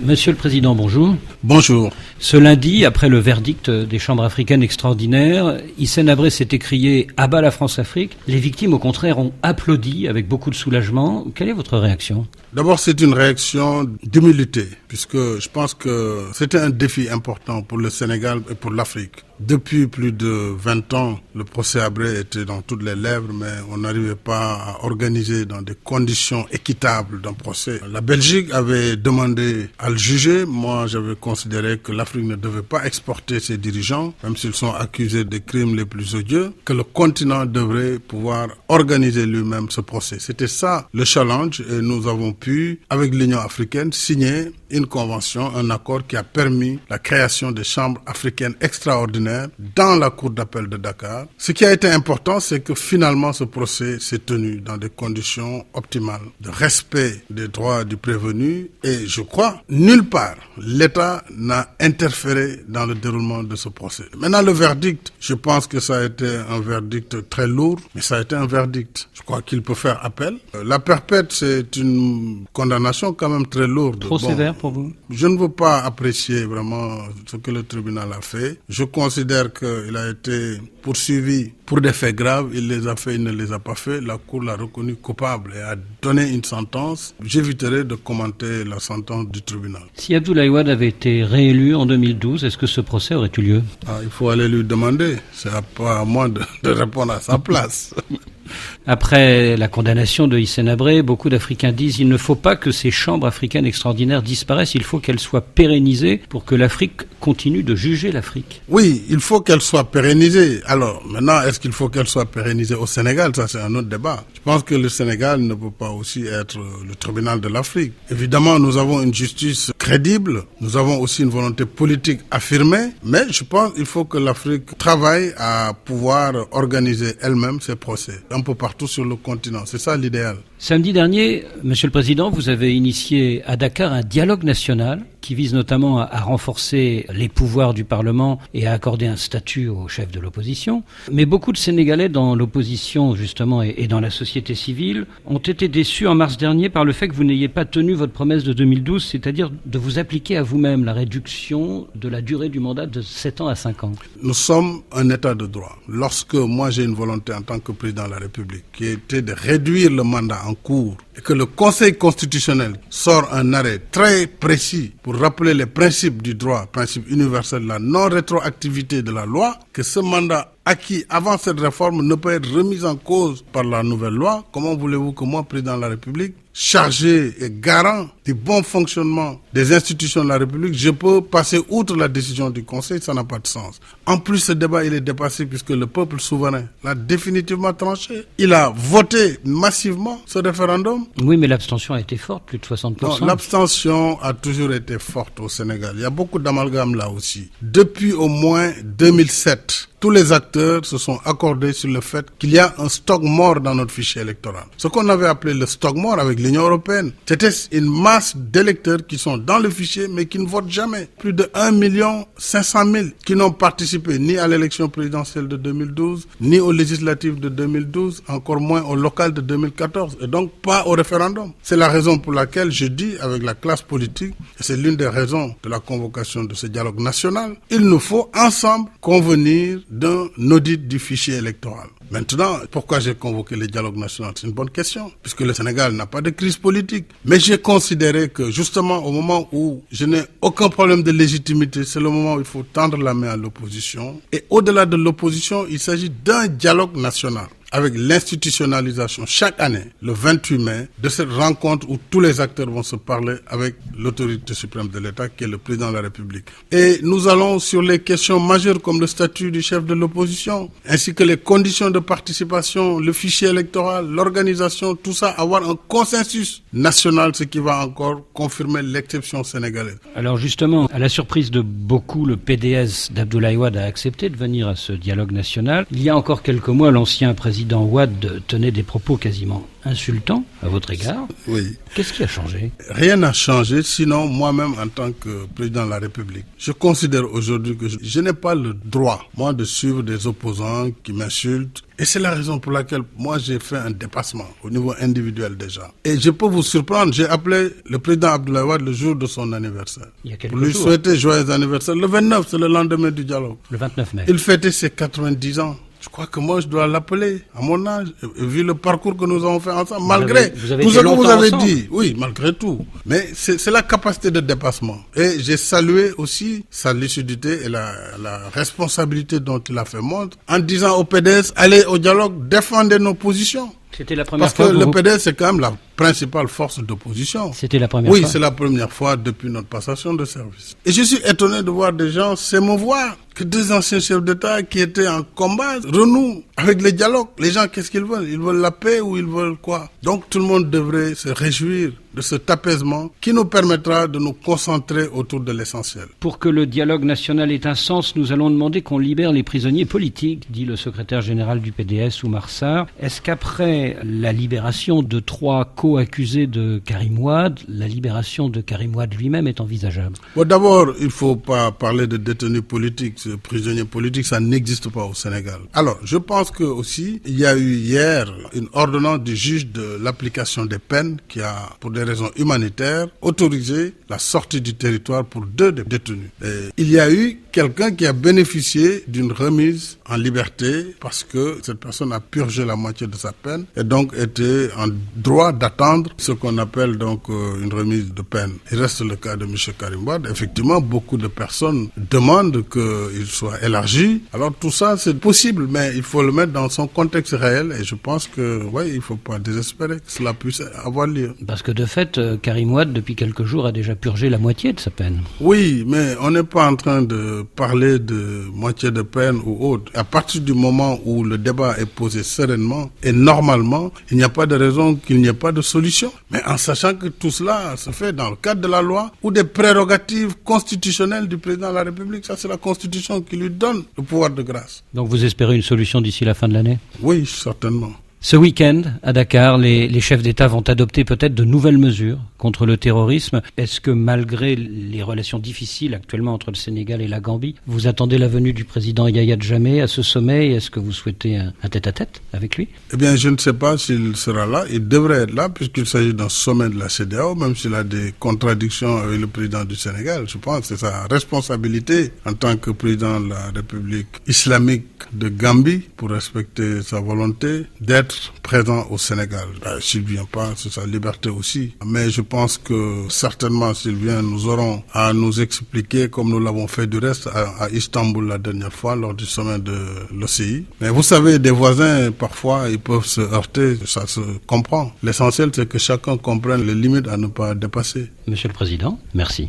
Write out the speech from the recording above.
Monsieur le Président, bonjour. Bonjour. Ce lundi, après le verdict des chambres africaines extraordinaires, Hissène Habré s'est écrié « À bas la France-Afrique ». Les victimes, au contraire, ont applaudi avec beaucoup de soulagement. Quelle est votre réaction ? D'abord, c'est une réaction d'humilité, puisque je pense que c'était un défi important pour le Sénégal et pour l'Afrique. Depuis plus de 20 ans, le procès Habré était dans toutes les lèvres, mais on n'arrivait pas à organiser dans des conditions équitables d'un procès. La Belgique avait demandé à le juger. Moi, j'avais considéré que l'Afrique ne devait pas exporter ses dirigeants, même s'ils sont accusés des crimes les plus odieux, que le continent devrait pouvoir organiser lui-même ce procès. C'était ça le challenge, et nous avons pu, avec l'Union africaine, signer une convention, un accord qui a permis la création des chambres africaines extraordinaires dans la cour d'appel de Dakar. Ce qui a été important, c'est que finalement ce procès s'est tenu dans des conditions optimales de respect des droits du prévenu, et je crois nulle part l'État n'a interféré dans le déroulement de ce procès. Maintenant, le verdict, je pense que ça a été un verdict très lourd, mais ça a été un verdict. Je crois qu'il peut faire appel. La perpète, c'est une condamnation quand même très lourde. Trop sévère pour vous ? Je ne veux pas apprécier vraiment ce que le tribunal a fait. Je considère qu'il a été poursuivi pour des faits graves. Il les a fait, il ne les a pas fait. La Cour l'a reconnu coupable et a donné une sentence. J'éviterai de commenter la sentence du tribunal. Si Abdoulaye Wade avait été réélu en 2012, est-ce que ce procès aurait eu lieu ? Il faut aller lui demander. C'est pas à moi de répondre à sa place. Après la condamnation de Hissène Habré, beaucoup d'Africains disent qu'il ne faut pas que ces chambres africaines extraordinaires disparaissent, il faut qu'elles soient pérennisées pour que l'Afrique continue de juger l'Afrique. Oui, il faut qu'elles soient pérennisées. Alors, maintenant, est-ce qu'il faut qu'elles soient pérennisées au Sénégal ? Ça, c'est un autre débat. Je pense que le Sénégal ne peut pas aussi être le tribunal de l'Afrique. Évidemment, nous avons une justice crédible, nous avons aussi une volonté politique affirmée, mais je pense qu'il faut que l'Afrique travaille à pouvoir organiser elle-même ses procès, un peu partout sur le continent. C'est ça l'idéal. Samedi dernier, Monsieur le Président, vous avez initié à Dakar un dialogue national qui vise notamment à renforcer les pouvoirs du Parlement et à accorder un statut au chef de l'opposition. Mais beaucoup de Sénégalais dans l'opposition, justement, et dans la société civile, ont été déçus en mars dernier par le fait que vous n'ayez pas tenu votre promesse de 2012, c'est-à-dire de vous appliquer à vous-même la réduction de la durée du mandat de 7 ans à 5 ans. Nous sommes un État de droit. Lorsque moi j'ai une volonté en tant que président de la République, qui était de réduire le mandat en cours, et que le Conseil constitutionnel sort un arrêt très précis pour rappeler les principes du droit, principe universel de la non-rétroactivité de la loi, que ce mandat acquis avant cette réforme ne peut être remis en cause par la nouvelle loi. Comment voulez-vous que moi, président de la République, chargé et garant du bon fonctionnement des institutions de la République, je peux passer outre la décision du Conseil? Ça n'a pas de sens. En plus, ce débat, il est dépassé puisque le peuple souverain l'a définitivement tranché. Il a voté massivement ce référendum. Oui, mais l'abstention a été forte, plus de 60%. Non, l'abstention a toujours été forte au Sénégal. Il y a beaucoup d'amalgames là aussi. Depuis au moins 2007, tous les acteurs se sont accordés sur le fait qu'il y a un stock mort dans notre fichier électoral. Ce qu'on avait appelé le stock mort avec l'Union européenne, c'était une masse d'électeurs qui sont dans le fichier mais qui ne votent jamais. Plus de 1 500 000 qui n'ont participé ni à l'élection présidentielle de 2012, ni aux législatives de 2012, encore moins au local de 2014, et donc pas au référendum. C'est la raison pour laquelle je dis avec la classe politique, et c'est l'une des raisons de la convocation de ce dialogue national, il nous faut ensemble convenir d'un audit du fichier électoral. Maintenant, pourquoi j'ai convoqué le dialogue national? C'est une bonne question, puisque le Sénégal n'a pas de crise politique. Mais j'ai considéré que justement au moment où je n'ai aucun problème de légitimité, c'est le moment où il faut tendre la main à l'opposition. Et au-delà de l'opposition, il s'agit d'un dialogue national, avec l'institutionnalisation chaque année, le 28 mai, de cette rencontre où tous les acteurs vont se parler avec l'autorité suprême de l'État, qui est le président de la République. Et nous allons sur les questions majeures comme le statut du chef de l'opposition, ainsi que les conditions de participation, le fichier électoral, l'organisation, tout ça, avoir un consensus national, ce qui va encore confirmer l'exception sénégalaise. Alors justement, à la surprise de beaucoup, le PDS d'Abdoulaye Wade a accepté de venir à ce dialogue national. Il y a encore quelques mois, l'ancien président président Wade tenait des propos quasiment insultants à votre égard. Oui. Qu'est-ce qui a changé? Rien n'a changé, sinon moi-même en tant que président de la République, je considère aujourd'hui que je n'ai pas le droit, moi, de suivre des opposants qui m'insultent. Et c'est la raison pour laquelle moi j'ai fait un dépassement au niveau individuel déjà. Et je peux vous surprendre, j'ai appelé le président Abdoulaye Wade le jour de son anniversaire. Il y a quelques pour lui jours. souhaiter joyeux anniversaire. Le 29, c'est le lendemain du dialogue. Le 29 mai. Il fêtait ses 90 ans. Je crois que moi, je dois l'appeler à mon âge, vu le parcours que nous avons fait ensemble, malgré vous avez tout ce que vous avez ensemble. dit. Oui, malgré tout. Mais c'est la capacité de dépassement. Et j'ai salué aussi sa lucidité et la responsabilité dont il a fait montre en disant au PDS, allez au dialogue, défendez nos positions. C'était la première Parce fois que le PDS, c'est quand même la principale force d'opposition. C'était la première fois. Oui, c'est la première fois depuis notre passation de service. Et je suis étonné de voir des gens s'émouvoir, que deux anciens chefs d'État qui étaient en combat renouent avec le dialogue. Les gens, qu'est-ce qu'ils veulent? Ils veulent la paix ou ils veulent quoi? Donc tout le monde devrait se réjouir de cet apaisement qui nous permettra de nous concentrer autour de l'essentiel. Pour que le dialogue national ait un sens, nous allons demander qu'on libère les prisonniers politiques, dit le secrétaire général du PDS, Oumar Sarr. Est-ce qu'après la libération de 3 co-accusés de Karim Wade, la libération de Karim Wade lui-même est envisageable? Bon, d'abord, il ne faut pas parler de détenus politiques, de prisonniers politiques, ça n'existe pas au Sénégal. Alors, je pense que aussi, il y a eu hier une ordonnance du juge de l'application des peines qui a, pour des raisons humanitaires, autorisé la sortie du territoire pour 2 des détenus. Et il y a eu quelqu'un qui a bénéficié d'une remise en liberté parce que cette personne a purgé la moitié de sa peine et donc était en droit d'attendre ce qu'on appelle donc une remise de peine. Il reste le cas de M. Karim Wade. Effectivement, beaucoup de personnes demandent qu'il soit élargi. Alors tout ça, c'est possible, mais il faut le mettre dans son contexte réel et je pense que, ouais, il ne faut pas désespérer que cela puisse avoir lieu. Parce que de fait, Karim Wade, depuis quelques jours, a déjà purgé la moitié de sa peine. Oui, mais on n'est pas en train de parler de moitié de peine ou autre. À partir du moment où le débat est posé sereinement et normalement, il n'y a pas de raison qu'il n'y ait pas de solution. Mais en sachant que tout cela se fait dans le cadre de la loi ou des prérogatives constitutionnelles du président de la République. Ça, c'est la Constitution qui lui donne le pouvoir de grâce. Donc vous espérez une solution d'ici la fin de l'année? Oui, certainement. Ce week-end, à Dakar, les chefs d'État vont adopter peut-être de nouvelles mesures contre le terrorisme. Est-ce que malgré les relations difficiles actuellement entre le Sénégal et la Gambie, vous attendez la venue du président Yahya Jammeh à ce sommet et est-ce que vous souhaitez un tête-à-tête avec lui? Eh bien, je ne sais pas s'il sera là. Il devrait être là puisqu'il s'agit d'un sommet de la CEDEAO, même s'il a des contradictions avec le président du Sénégal. Je pense que c'est sa responsabilité en tant que président de la République islamique de Gambie pour respecter sa volonté d'être présent au Sénégal. S'il ne vient pas, c'est sa liberté aussi. Mais je pense que certainement s'il vient, nous aurons à nous expliquer comme nous l'avons fait du reste à Istanbul la dernière fois lors du sommet de l'OCI. Mais vous savez, des voisins, parfois, ils peuvent se heurter, ça se comprend. L'essentiel, c'est que chacun comprenne les limites à ne pas dépasser. Monsieur le Président, merci.